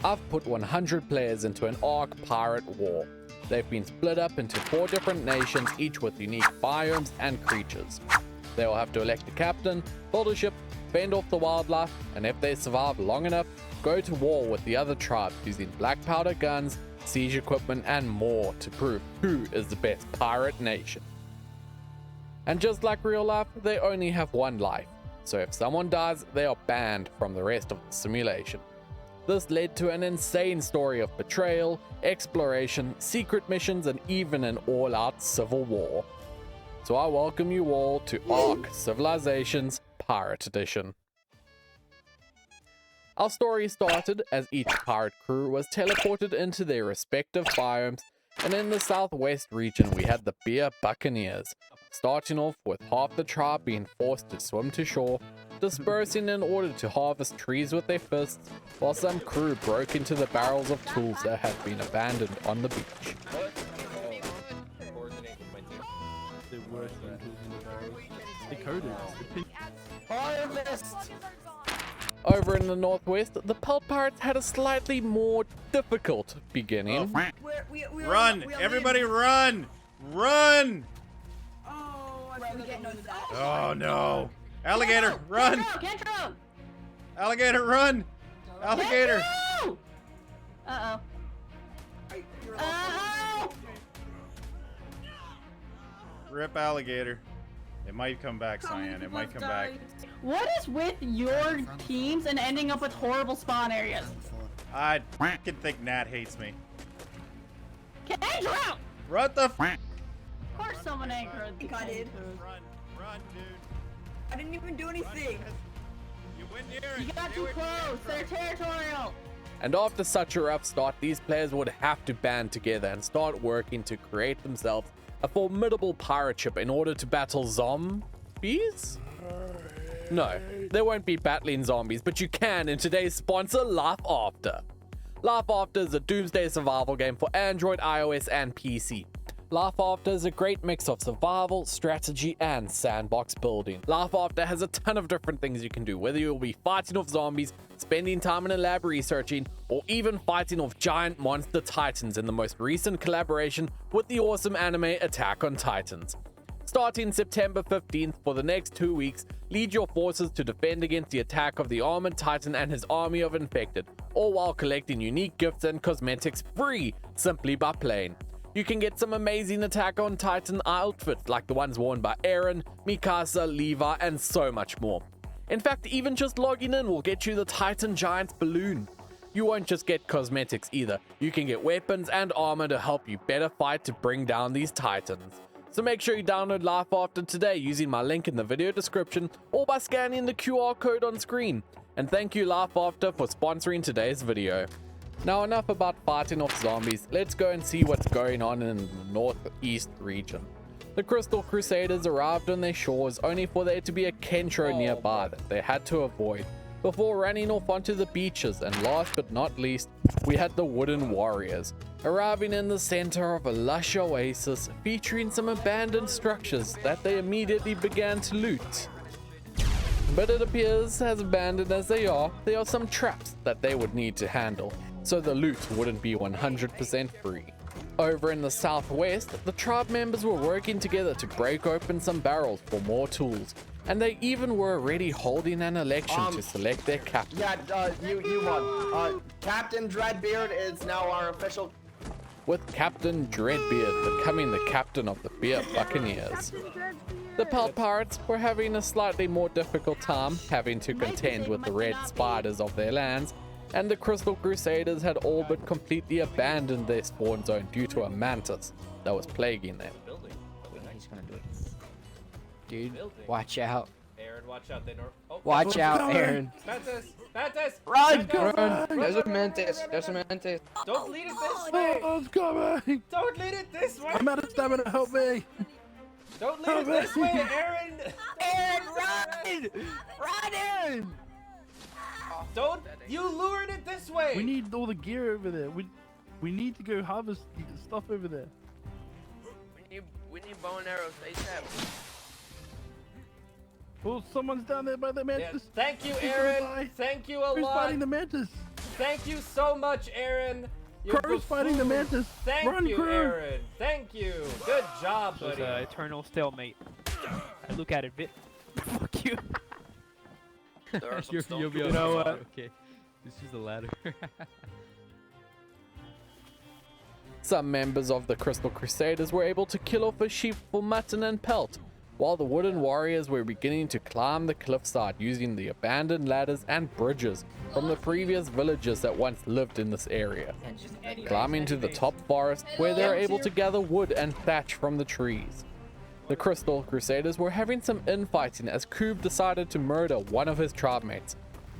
I've put 100 players into an Ark Pirate war. They've been split up into 4 different nations, each with unique biomes and creatures. They will have to elect a captain, build a ship, fend off the wildlife, and if they survive long enough, go to war with the other tribes using black powder guns, siege equipment, and more to prove who is the best pirate nation. And just like real life, they only have one life, so if someone dies, they are banned from the rest of the simulation. This led to an insane story of betrayal, exploration, secret missions, and even an all-out civil war. So I welcome you all to Ark Civilization's Pirate Edition. Our story started as each pirate crew was teleported into their respective biomes, and in the southwest region we had the Buccaneers, starting off with half the tribe being forced to swim to shore, dispersing in order to harvest trees with their fists, while some crew broke into the barrels of tools that had been abandoned on the beach. Over in the northwest, the Pelt Pirates had a slightly more difficult beginning. Run! Everybody run! Run! Oh no! Alligator, run! Alligator, run! Alligator! Uh-oh. Rip alligator. It might come back, Cyan. It might come back. What is with your teams and ending up with horrible spawn areas? I fucking think Nat hates me. Kendra! What the Of course someone angered. I did. Run, dude. I didn't even do anything. You went near it. You got too close. They're territorial. And after such a rough start, these players would have to band together and start working to create themselves a formidable pirate ship in order to battle zombies? No, they won't be battling zombies, but you can in today's sponsor, LifeAfter. LifeAfter is a doomsday survival game for Android, iOS, and PC. LifeAfter is a great mix of survival, strategy, and sandbox building. LifeAfter has a ton of different things you can do, whether you'll be fighting off zombies, spending time in a lab researching, or even fighting off giant monster titans in the most recent collaboration with the awesome anime Attack on Titans. Starting September 15th, for the next 2 weeks, lead your forces to defend against the attack of the armored titan and his army of infected, all while collecting unique gifts and cosmetics free simply by playing. You can get some amazing Attack on Titan outfits like the ones worn by Eren, Mikasa, Levi, and so much more. In fact, even just logging in will get you the Titan Giant's balloon. You won't just get cosmetics either, you can get weapons and armor to help you better fight to bring down these titans. So make sure you download LifeAfter today using my link in the video description or by scanning the QR code on screen. And thank you LifeAfter for sponsoring today's video. Now enough about fighting off zombies, let's go and see what's going on in the northeast region. The Crystal Crusaders arrived on their shores only for there to be a Crincher nearby that they had to avoid before running off onto the beaches, and last but not least, we had the Wooden Warriors, arriving in the center of a lush oasis featuring some abandoned structures that they immediately began to loot. But it appears, as abandoned as they are some traps that they would need to handle, so the loot wouldn't be 100% free. Over in the southwest, the tribe members were working together to break open some barrels for more tools, and they even were already holding an election to select their captain. Yeah, you won. Captain Dreadbeard is now our official. With Captain Dreadbeard becoming the captain of the Buccaneers. The Pelt Pirates were having a slightly more difficult time, having to contend with the red spiders of their lands, and the Crystal Crusaders had all but completely abandoned their spawn zone due to a mantis that was plaguing them. He's gonna do it. Dude, watch out. Aaron, watch out. Watch out, Aaron. Mantis! Mantis! Run! There's a mantis. There's a mantis. Don't lead it this way! Oh, it's coming! Don't lead it this way! I'm out of stamina, help me! Don't lead it this way, Aaron! Aaron, run! Run, Aaron! Don't! You lured it this way! We need all the gear over there. We need to go harvest stuff over there. We need bow and arrows ASAP. Well, someone's down there by the mantis. Yeah. Thank you, Aaron. Thank you a Who's lot. fighting the mantis? Thank you so much, Aaron. You're Crow's fighting the mantis. Thank Run, you, Crow. Aaron. Thank you. Good job, It was buddy. eternal stalemate. I look at it, bit. Fuck you. There are some You'll be You able know to what? Okay. This is the ladder. Some members of the Crystal Crusaders were able to kill off a sheep for mutton and pelt, while the wooden warriors were beginning to climb the cliffside using the abandoned ladders and bridges from the previous villagers that once lived in this area. Climbing to the top forest where they were able to gather wood and thatch from the trees. The Crystal Crusaders were having some infighting as Coob decided to murder one of his tribe mates,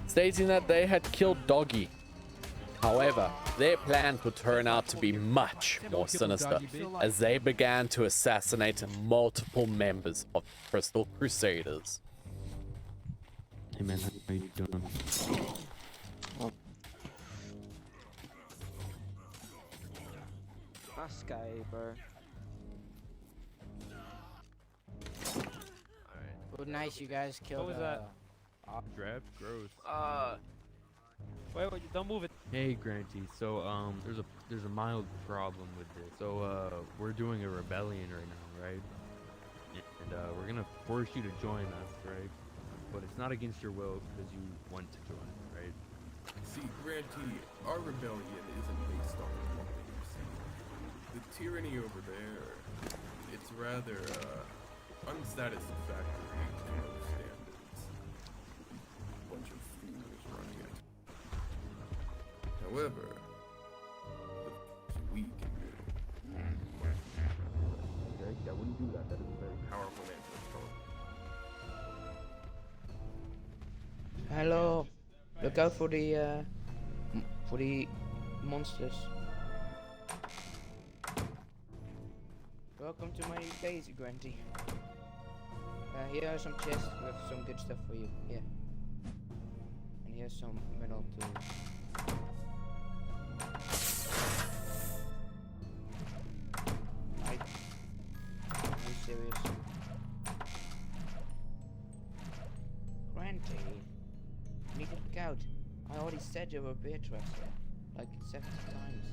stating that they had killed Doggy. However, their plans would turn out to be much more sinister as they began to assassinate multiple members of the Crystal Crusaders. Hey man, how you doing? Nice guy, bro. Alright. Nice, you guys killed. What was that? Draft gross. Wait, don't move it. Hey Granty, so there's a mild problem with this. So we're doing a rebellion right now, right? And we're gonna force you to join us, right? But it's not against your will because you want to join, right? See, Granty, our rebellion isn't based on what you see. The tyranny over there, it's rather unsatisfactory to most standards. Bunch of fools running it. However, we can do. Okay, I wouldn't do that. That is a very powerful man to Hello. Look out for the monsters. Welcome to my base, Granty. Here are some chests with some good stuff for you. Here. And here's some metal too. Are you serious? Granty, you need to look out. I already said you were a bear trapper, like 70 times.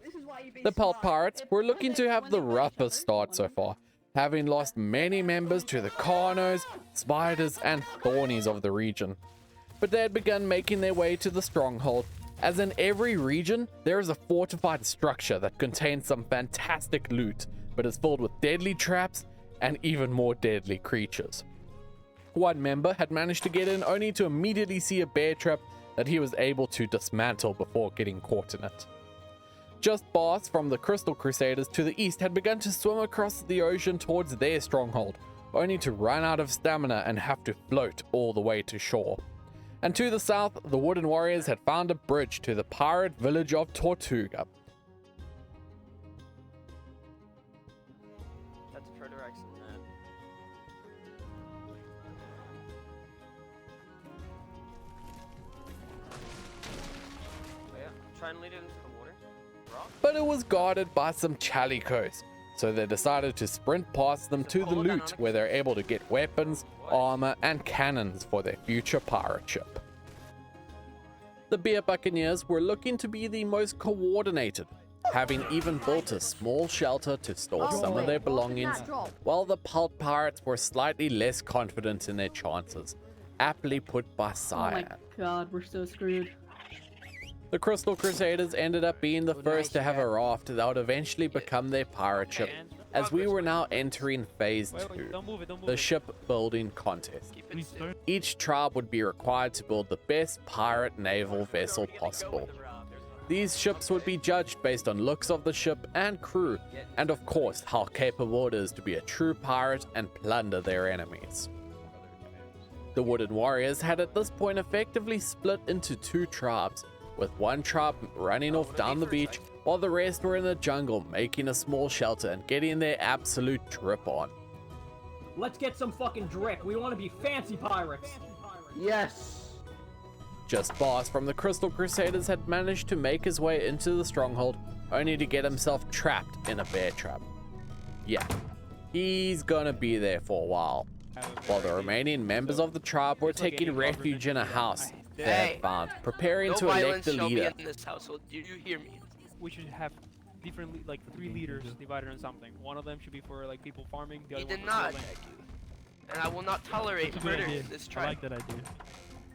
This is why you be The Pelt smart. Pirates If were looking to have the one roughest start so far, having lost many members to the Carnos, Spiders, and Thornies of the region. But they had begun making their way to the stronghold, as in every region, there is a fortified structure that contains some fantastic loot, but is filled with deadly traps and even more deadly creatures. One member had managed to get in only to immediately see a bear trap that he was able to dismantle before getting caught in it. Just Boss from the Crystal Crusaders to the east had begun to swim across the ocean towards their stronghold, only to run out of stamina and have to float all the way to shore. And to the south, the Wooden Warriors had found a bridge to the pirate village of Tortuga. That's a traitor accent, man. Oh, yeah. Try and lead it into the water. Rock. But it was guarded by some chalicos, so they decided to sprint past them to the loot where they're able to get weapons, armor, and cannons for their future pirate ship. The Beer Buccaneers were looking to be the most coordinated, having even built a small shelter to store some of their belongings, while the Pulp Pirates were slightly less confident in their chances, aptly put by Oh my Cyan. god, we're so screwed. The Crystal Crusaders ended up being the first to have a raft that would eventually become their pirate ship, as we were now entering phase 2, Don't move it. the ship building contest. Please don't. Each tribe would be required to build the best pirate naval vessel possible. These ships would be judged based on looks of the ship and crew, and of course how capable it is to be a true pirate and plunder their enemies. The Wooden Warriors had at this point effectively split into two tribes, with one tribe running off down the beach while the rest were in the jungle making a small shelter and getting their absolute drip on. Let's get some fucking drip. We want to be fancy pirates. Yes. Just Boss from the Crystal Crusaders had managed to make his way into the stronghold, only to get himself trapped in a bear trap. Yeah, he's gonna be there for a while. While the remaining members of the tribe were taking refuge in a house they had found, preparing to elect the leader. in this household. Do you hear me? We should have different, like 3 leaders divided on something. One of them should be for like people farming. The other He one did for not building. attack you. And I will not tolerate murder in this I tribe. like that idea.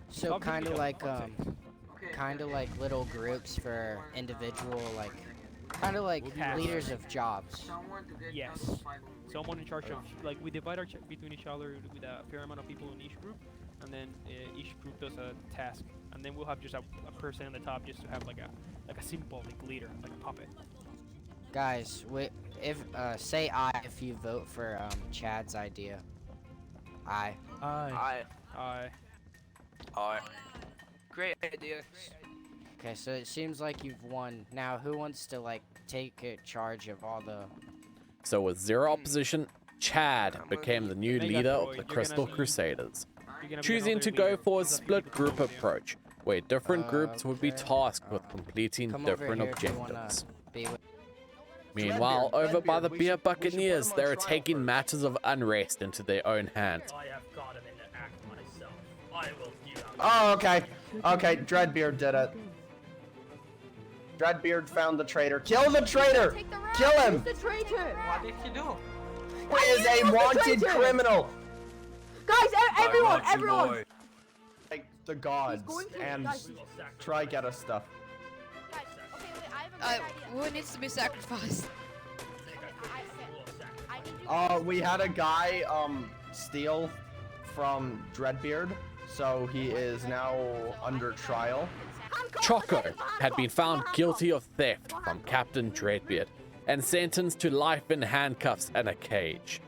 So kind of like little groups for individual, like kind of like leaders of jobs. Yes. Someone in charge of, like, we divide our between each other with a fair amount of people in each group, and then each group does a task, and then we'll have just a person at the top just to have like a simple like leader, like a puppet. Guys, if say aye if you vote for Chad's idea. Aye. Aye. Great idea. Okay, so it seems like you've won. Now, who wants to like take charge of all the? So with zero opposition, Chad became the new leader of the Crystal Crusaders, choosing to go for a split group approach, where different groups would be tasked with completing different objectives. Meanwhile, over by the beer Buccaneers, they are taking matters of unrest into their own hands. I have got him in the act myself. I will do that. Oh, okay. Okay, Dreadbeard did it. Dreadbeard found the traitor. Kill the traitor! Kill him! The traitor! What did you do? He is a wanted criminal! Guys, everyone! Like the gods and try get us stuff. Who needs to be sacrificed? We had a guy steal from Dreadbeard, so he is now under trial. Choco had been found guilty of theft from Captain Dreadbeard and sentenced to life in handcuffs and a cage.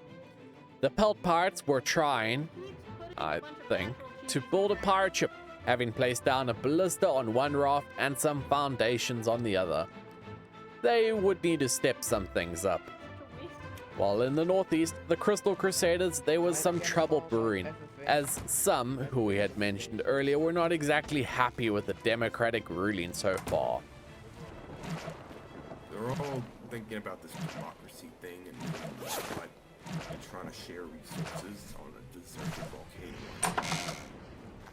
The Pelt Pirates were trying, I think, to build a pirate ship, having placed down a ballista on one raft and some foundations on the other. They would need to step some things up. While in the northeast, the Crystal Crusaders, there was some trouble brewing, as some, who we had mentioned earlier, were not exactly happy with the democratic ruling so far. They're all thinking about this democracy thing and trying to share resources on a deserted volcano.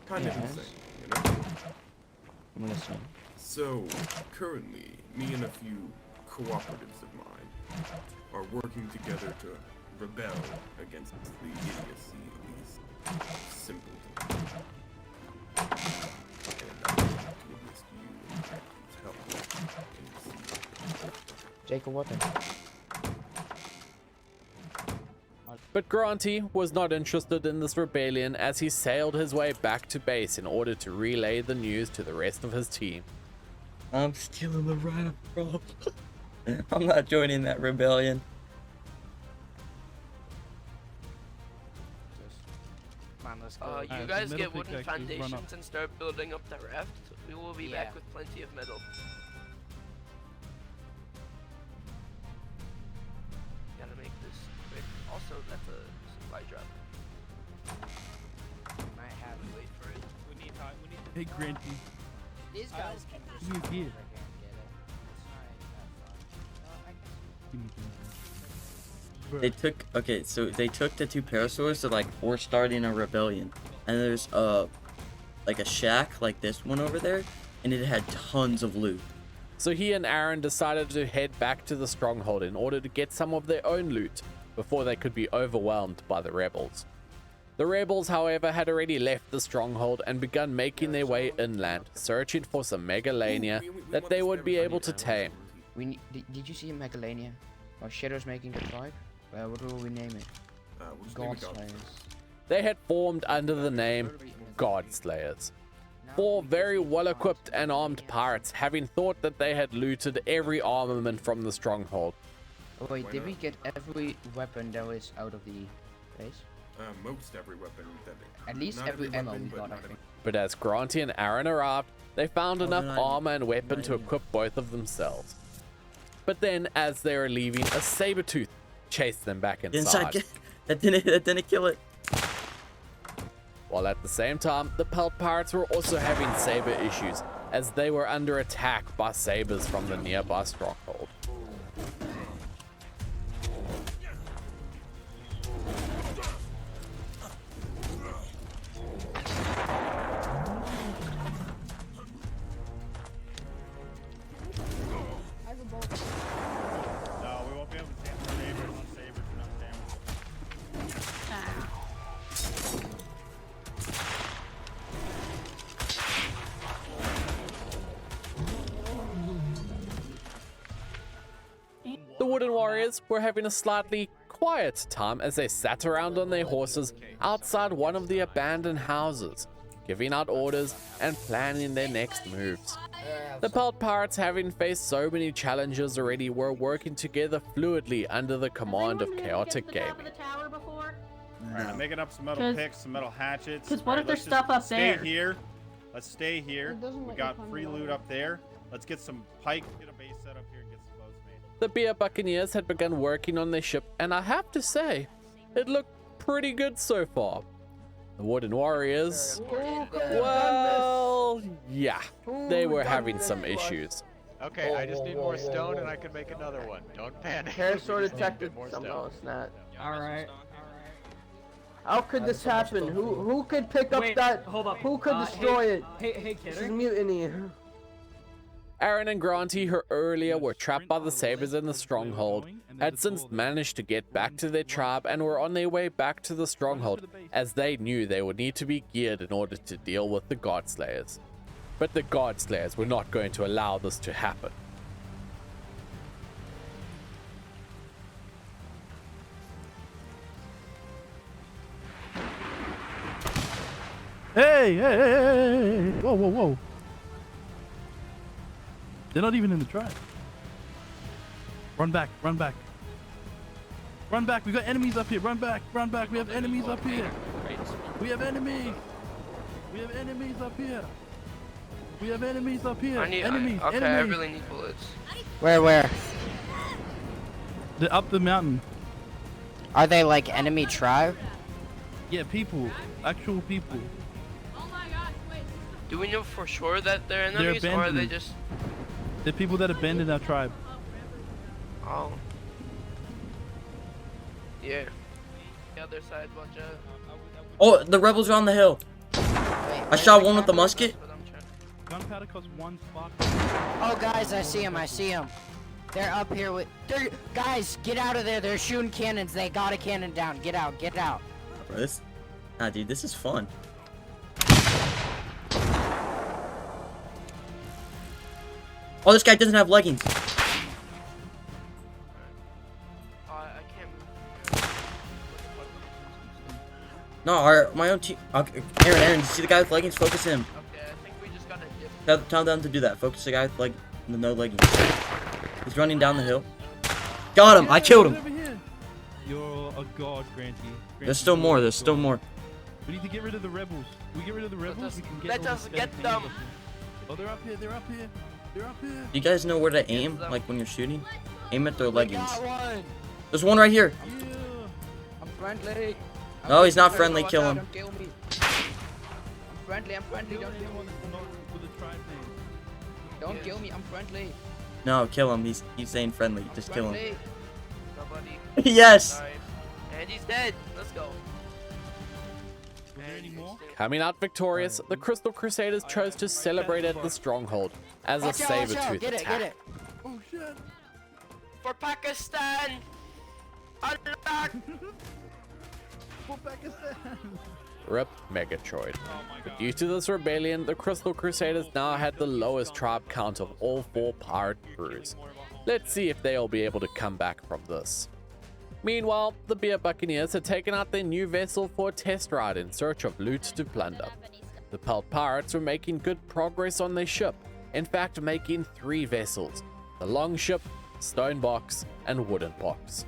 Kind of insane, you know? I'm listening. So, currently, me and a few cooperatives of mine are working together to rebel against the idiocy of these simpletons. And I would risk you and Captain's help in this. Take a weapon. But Granty was not interested in this rebellion, as he sailed his way back to base in order to relay the news to the rest of his team. I'm still in the raft, bro. I'm not joining that rebellion. Come on, let's go. You guys get wooden foundations and start building up the raft. We will be back with plenty of metal. Gotta make this quick. Also, that's a supply drop. Might have to Wait for it. We need time. We need. Hey, Granty. These guys can just Give me a kid. They took, okay, so they took the 2 parasaurs to like, we're starting a rebellion. And there's like a shack like this one over there, and it had tons of loot. So he and Aaron decided to head back to the stronghold in order to get some of their own loot before they could be overwhelmed by the rebels. The rebels, however, had already left the stronghold and begun making their way inland, searching for some megalania that they would be able to tame. Did you see Megalania? Or Shadow's making the tribe? What will we name it? God Slayers. They had formed under the name God Slayers. 4 very well-equipped and armed pirates, having thought that they had looted every armament from the stronghold. Oh wait, did we get every weapon that was out of the base? Most every weapon that At least every ammo we got, I think. But as Granty and Aaron arrived, they found enough armor and weapon to equip both of themselves. But then, as they were leaving, a saber-tooth chased them back inside. That didn't kill it. While at the same time, the Pelt Pirates were also having saber issues, as they were under attack by sabers from the nearby stronghold. wooden warriors were having a slightly quiet time as they sat around on their horses outside one of the abandoned houses, giving out orders and planning their next moves. The Pelt Pirates, having faced so many challenges already, were working together fluidly under the command of Chaotic Gaming. Alright, I'm making up some metal picks, some metal hatchets. Because what if there's let's stuff up there? Stay here. Let's stay here. We got free loot up there. Let's get some pike, get a base set up here, and get some boats made. The beer Buccaneers had begun working on their ship, and I have to say, it looked pretty good so far. The wooden warriors, well, yeah, they were having some issues. Okay, I just need more stone and I can make another one. Don't panic. Hair sort of Just need detected more some. stone. No, it's not. Alright. How could this happen? Who could pick up Wait, that? hold up. Who could destroy it? Hey, This kidder. is mutiny. Aaron and Granty, who earlier were trapped by the Sabres in the stronghold, had since managed to get back to their tribe and were on their way back to the stronghold, as they knew they would need to be geared in order to deal with the Godslayers. But the Godslayers were not going to allow this to happen. Hey, hey, hey, hey, hey. Whoa, whoa, whoa. They're not even in the tribe. Run back, run back. Run back, we got enemies up here. Run back, we have enemies up here. We have enemies. We have enemies up here. We have enemies up here. Enemies, okay, enemies. I really need bullets. Where? They're up the mountain. Are they like enemy tribe? Yeah, people. Actual people. Do we know for sure that they're They're enemies, or are they abandoned. just... They're people that abandoned our tribe. Oh. Yeah. The other side, watch out. Oh, the rebels are on the hill. I shot one with the musket. Gunpowder costs 1 spark. Oh, guys, I see them. They're up here with. Guys, get out of there. They're shooting cannons. They got a cannon down. Get out. Bro, dude, this is fun. Oh, this guy doesn't have leggings. I can't No, my own team. Aaron, you see the guy with leggings? Focus him. Okay, I think we just gotta dip. Tell them to do that. Focus the guy with the no leggings. He's running down the hill. Got him! I killed him! You're a god, Granty. There's still more. There's still more. We need to get rid of the rebels. We get rid of the rebels, we can get let all the us get Spanish them. up here. Oh, they're up here. They're up here. They're up here. You guys know where to aim, like when you're shooting? Aim at their leggings. One. There's one right here. I'm friendly. No, he's not friendly. Kill him. Don't kill me. I'm friendly. Don't kill me. Don't kill me. I'm friendly. No, kill him. He's saying friendly. Just kill him. Friendly. Nobody. Yes. Alright. And he's dead. Let's go. Coming out victorious, the Crystal Crusaders chose to celebrate at the stronghold as a saber-tooth attack. Oh shit! For Pakistan! Allah! For Pakistan! Rip Megatroid. But due to this rebellion, the Crystal Crusaders now had the lowest tribe count of all 4 pirate crews. Let's see if they'll be able to come back from this. Meanwhile, the Beer Buccaneers had taken out their new vessel for a test ride in search of loot to plunder. The Pelt Pirates were making good progress on their ship, in fact making 3 vessels: the Longship, Stone Box, and Wooden Box.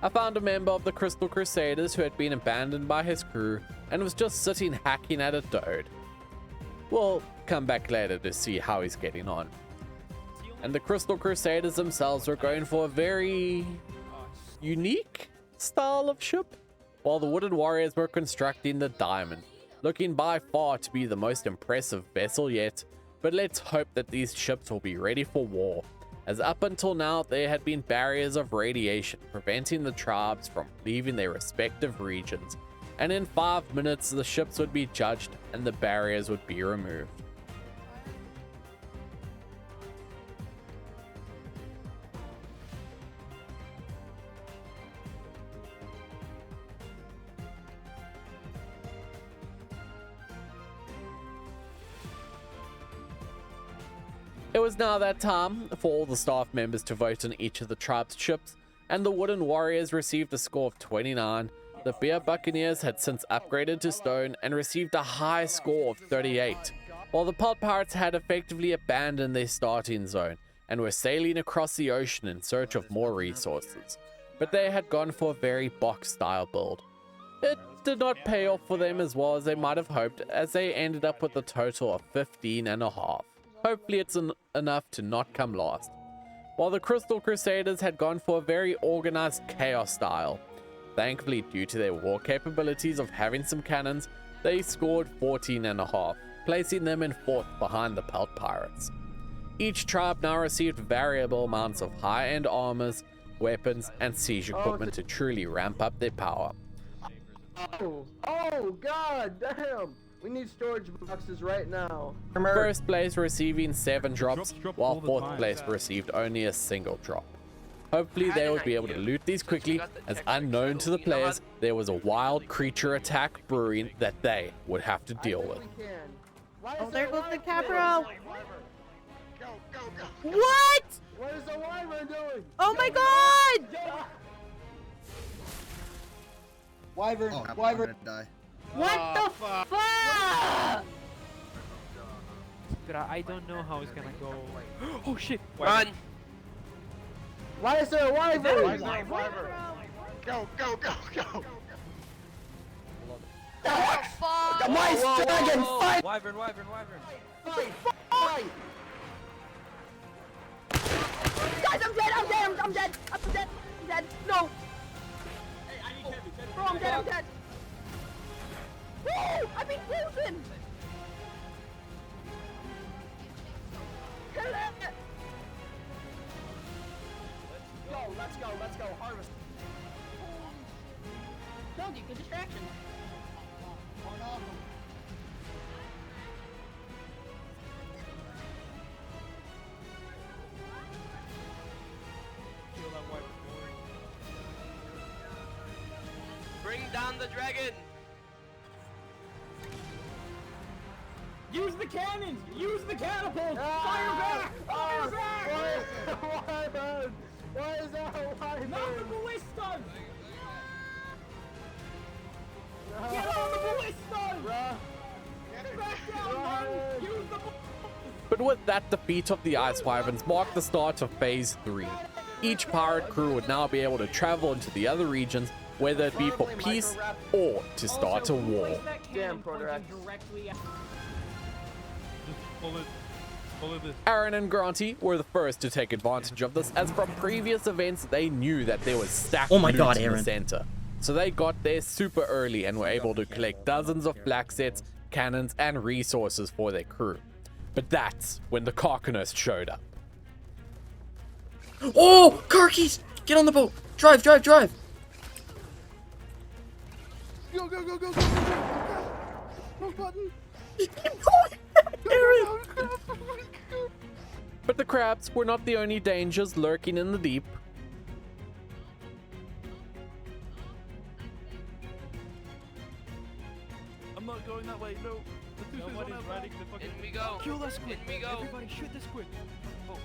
I found a member of the Crystal Crusaders who had been abandoned by his crew and was just sitting hacking at a dode. We'll come back later to see how he's getting on. And the Crystal Crusaders themselves were going for a very unique style of ship, while the Wooden Warriors were constructing the Diamond, looking by far to be the most impressive vessel yet. But let's hope that these ships will be ready for war, as up until now there had been barriers of radiation preventing the tribes from leaving their respective regions, and in 5 minutes the ships would be judged and the barriers would be removed. It was now that time for all the staff members to vote on each of the tribe's ships, and the wooden warriors received a score of 29. The beer Buccaneers had since upgraded to stone and received a high score of 38, while the pelt pirates had effectively abandoned their starting zone and were sailing across the ocean in search of more resources. But they had gone for a very box-style build. It did not pay off for them as well as they might have hoped, as they ended up with a total of 15.5. Hopefully it's enough to not come last. While the Crystal Crusaders had gone for a very organized chaos style. Thankfully, due to their war capabilities of having some cannons, they scored 14.5, placing them in 4th behind the Pelt Pirates. Each tribe now received variable amounts of high-end armors, weapons, and siege equipment to truly ramp up their power. Oh, god damn! We need storage boxes right now. First place receiving 7 drops, while 4th place received only a single drop. Hopefully they would be able to loot these quickly, as unknown to the players, there was a wild creature attack brewing that they would have to deal with. Oh, there goes the Capro! What? What is the wyvern doing? Oh my god! Wyvern, Oh, wyvern. Die. What the fuck? But I don't know how it's gonna go. Oh shit! Run! Why is there a wyvern? Why is there a wyvern? Go, go, go, go! Oh, fuck! My dragon, fight! Wyvern, wyvern, wyvern. Fight! Fight! Guys, I'm dead! I'm dead! I'm dead! I'm dead! I'm dead! No! Bro, I'm dead! I'm dead! Woo! I've been frozen! Kill it! Let's go, harvest. Told you, good distraction. Kill that wyvern. Bring down the dragon! Use the cannons! Use the catapult! Fire back! Fire back! Wyvern! Why is that a wyvern? Not the ballistas! Get on the ballistas! Get back down, man! Use the But with that defeat of the Ice Wyverns marked the start of Phase 3. Each pirate crew would now be able to travel into the other regions, whether it be for peace or to start a war. Damn, Protorax. Aaron and Granty were the first to take advantage of this, as from previous events they knew that there was stacked loot in Aaron. the center. So they got there super early and were able to collect dozens of flak sets, cannons, and resources for their crew. But that's when the Carcanist showed up. Oh, car keys! Get on the boat! Drive, drive, drive! Go, go, go, go, go, go, go! No button! Aaron! But the crabs were not the only dangers lurking in the deep. I'm not going that way, no. Nobody's riding the fucking. In we go. Kill that squid. In we go. Everybody shoot the squid. Boat.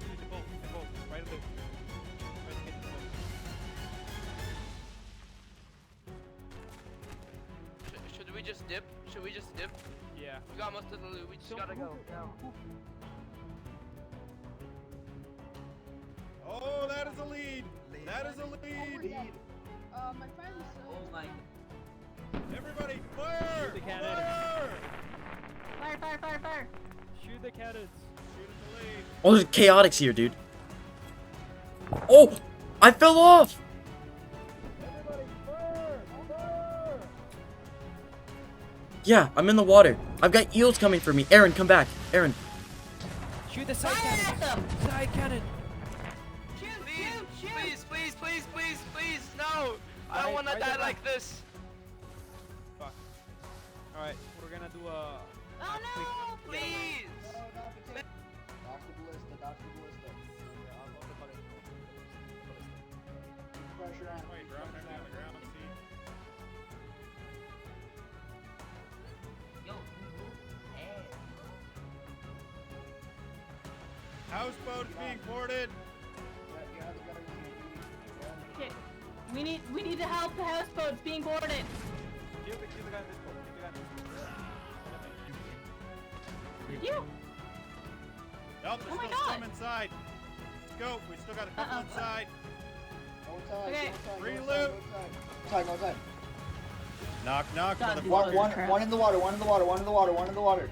Shoot the boat. The boat. Right there. Right against the boat. Should we just dip? Should we just dip? Yeah. We got most of the loot. We just gotta go now. Oh, that is a lead. That is a lead. My friend's. Oh my. Everybody, fire! Shoot the cannon. Fire! Fire, fire, fire, fire! Shoot the cannons. Shoot at the lead. Oh, there's chaotics here, dude. Oh, I fell off. Everybody, fire! Fire! Yeah, I'm in the water. I've got eels coming for me. Aaron, come back. Aaron. Shoot the side Fire cannon. at them! Side cannon. Please, please, please, please, please, no! I don't wanna die like this. Fuck. Alright, we're gonna do a. Oh no! Please! Pressure on. Wait, drop him on the ground. See. Houseboat's being boarded. Okay. We need to help the houseboats being boarded. Kill the guy in this boat. Kill the guy in this boat. You. Nope, there's Oh my still God. some inside. Let's go. We still got a couple inside. Okay. Free loot. Outside, outside. Knock, knock. God, motherfucker. One in the water, one in the water, one in the water, one in the water.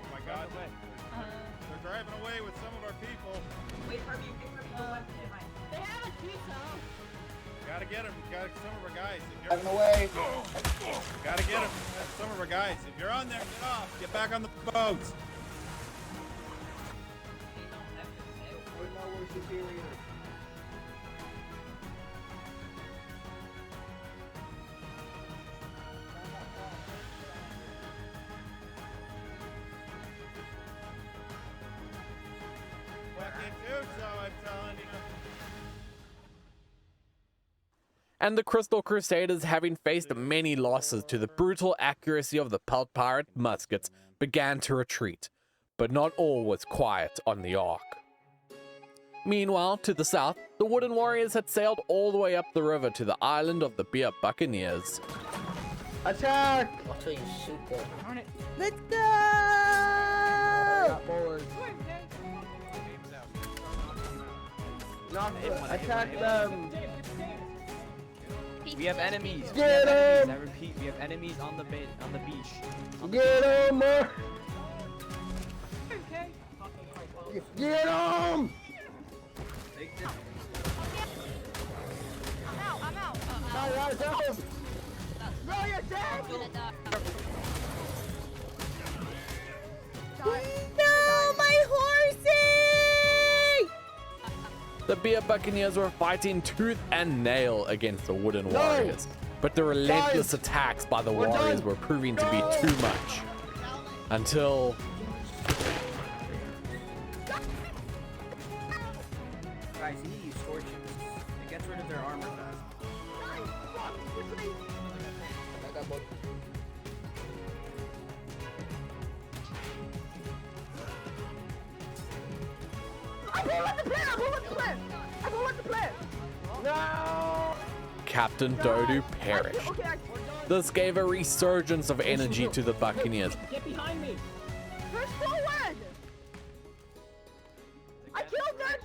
Oh my God. They're driving away with some of our people. Wait for me. They have a pizza. Gotta get them. Got some of our guys. If you're... Driving away. Gotta get them. Some of our guys. If you're on there, get off. Get back on the boats. We're superior. I'm telling you. And the Crystal Crusaders, having faced many losses to the brutal accuracy of the Pelt Pirate muskets, began to retreat. But not all was quiet on the Ark. Meanwhile, to the south, the Wooden Warriors had sailed all the way up the river to the island of the Buccaneers. Attack! I'll tell you shoot them. Darn it. Let's go! Attack them! We have enemies. Get we have enemies. him! I repeat, we have enemies on the beach. Get him! Get him! I'm out. No, you're dead! No, my horsey! The Buccaneers were fighting tooth and nail against the Wooden Warriors, but the relentless attacks by the Warriors were proving to be too much. Until... Guys, you need to use torches. It gets rid of their armor fast. I got both. I won't let the plan! No! Captain Dodu perished. This gave a resurgence of energy to the Buccaneers, Get behind me. Push forward! I killed that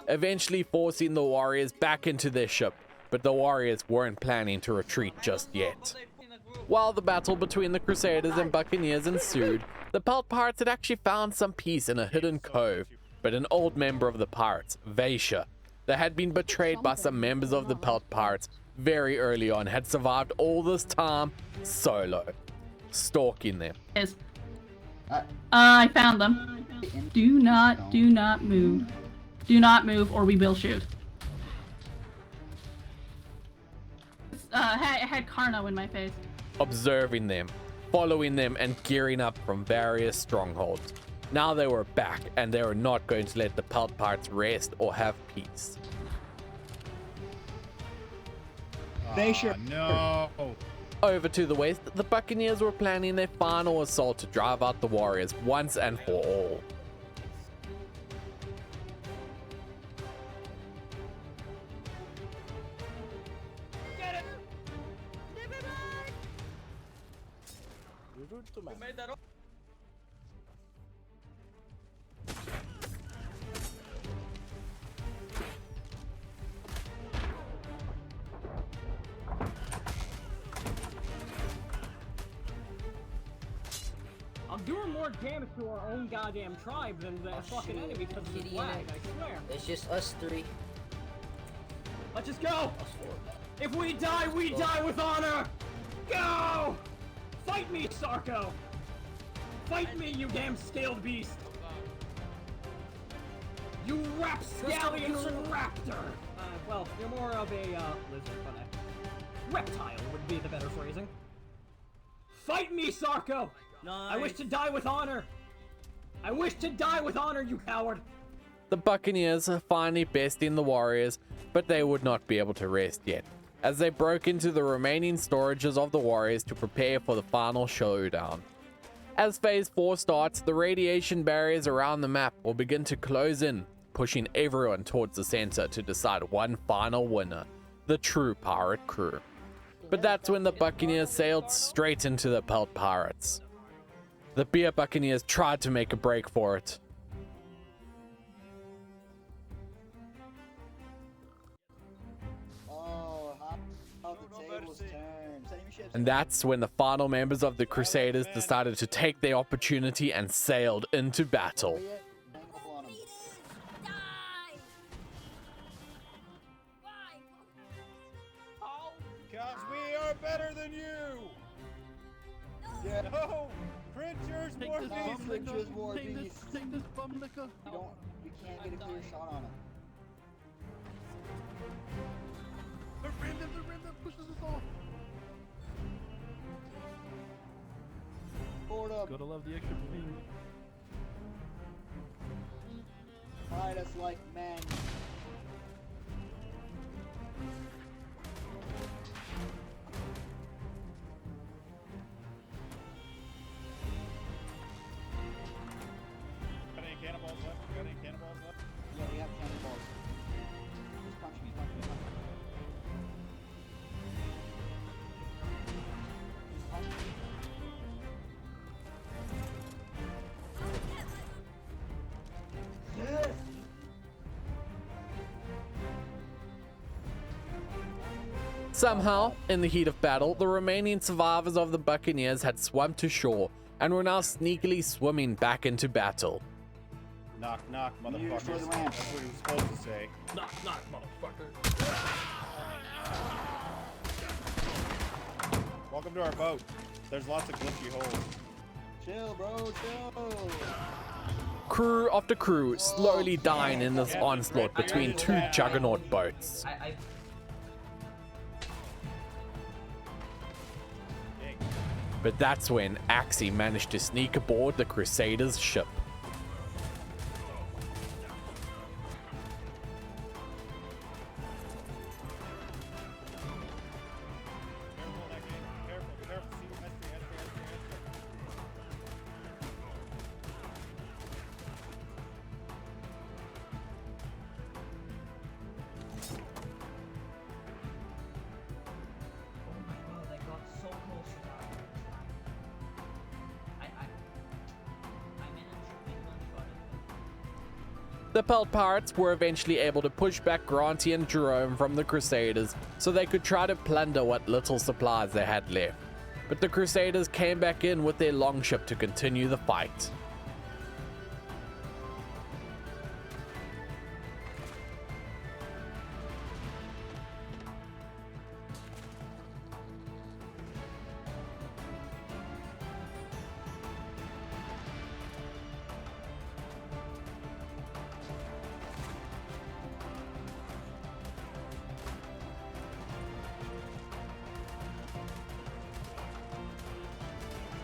eventually forcing the Warriors back into their ship, but the Warriors weren't planning to retreat just yet. While the battle between the Crusaders and Buccaneers ensued, the Pelt Pirates had actually found some peace in a hidden cove, but an old member of the pirates, Veysher, that had been betrayed by some members of the Pelt Pirates very early on, had survived all this time solo, stalking them. I found them. Do not move. Do not move or we will shoot. I had Carno in my face. Observing them, following them, and gearing up from various strongholds. Now they were back, and they were not going to let the Pelt Pirates rest or have peace. Veysher. No. Over to the west, the Buccaneers were planning their final assault to drive out the Warriors once and for all. I'm doing more damage to our own goddamn tribe than the fucking enemy because of the flag, I swear. It's just us three. Let's just go! If we die, we die with honor! Go! Fight me, Sarko! Fight me, you damn scaled beast! You rapscallion raptor! Well, you're more of a, lizard, but a reptile would be the better phrasing. Fight me, Sarko! Nice. I wish to die with honor! I wish to die with honor, you coward! The Buccaneers, finally besting the Warriors, But they would not be able to rest yet, as they broke into the remaining storages of the warriors to prepare for the final showdown. As Phase 4 starts, the radiation barriers around the map will begin to close in, pushing everyone towards the center to decide one final winner, the true pirate crew. But that's when the Buccaneers sailed straight into the Pelt Pirates. The Beer Buccaneers tried to make a break for it. And that's when the final members of the Crusaders decided to take the opportunity and sailed into battle. Because we are better than you! Yeah. No! Crincher's more beast! Crincher's more beast! Take this bum liquor! You can't get a clear shot on him. The random pushes us off! Board up. Gotta love the extra speed. Fight us like men. Got any cannonballs left? Got any cannonballs left? Yeah, we have cannonballs. Just punch me, punch me, punch me. Just punch me. Yes! Somehow, in the heat of battle, the remaining survivors of the Buccaneers had swum to shore and were now sneakily swimming back into battle. Knock, knock, motherfuckers. That's what he was supposed to say. Knock, knock, motherfucker. Welcome to our boat. There's lots of glitchy holes. Chill, bro, chill. Crew after crew slowly dying in this onslaught between two juggernaut boats. But that's when Axie managed to sneak aboard the Crusaders' ship. The Pelt Pirates were eventually able to push back Granty and Jerome from the Crusaders so they could try to plunder what little supplies they had left. But the Crusaders came back in with their longship to continue the fight.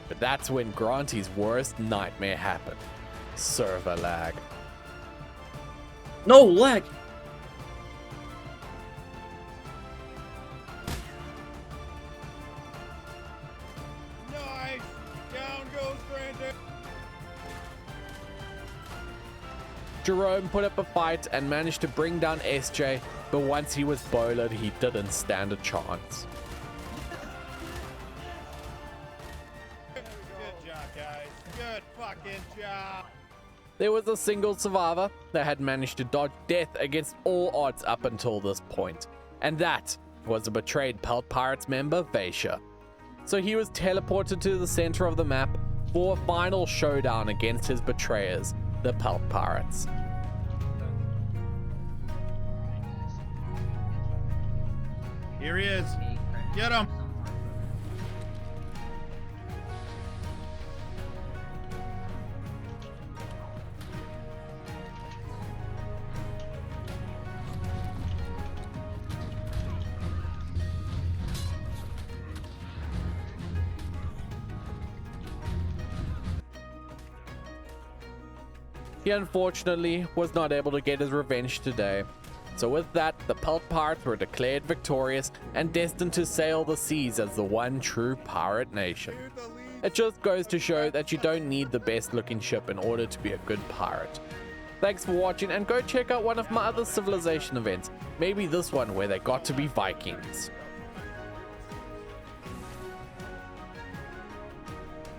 But that's when Granty's worst nightmare happened. Server lag. No lag! Nice! Down goes Crincher! Jerome put up a fight and managed to bring down SJ, but once he was bowlered, he didn't stand a chance. Good fucking job. There was a single survivor that had managed to dodge death against all odds up until this point, and that was a betrayed Pelt Pirates member, Veysher. So he was teleported to the center of the map for a final showdown against his betrayers, the Pelt Pirates. Here he is. Get him. He unfortunately was not able to get his revenge today, So with that, the Pelt Pirates were declared victorious and destined to sail the seas as the one true pirate nation. It just goes to show that you don't need the best looking ship in order to be a good pirate. Thanks for watching, and go check out one of my other Civilization events, maybe this one where they got to be Vikings.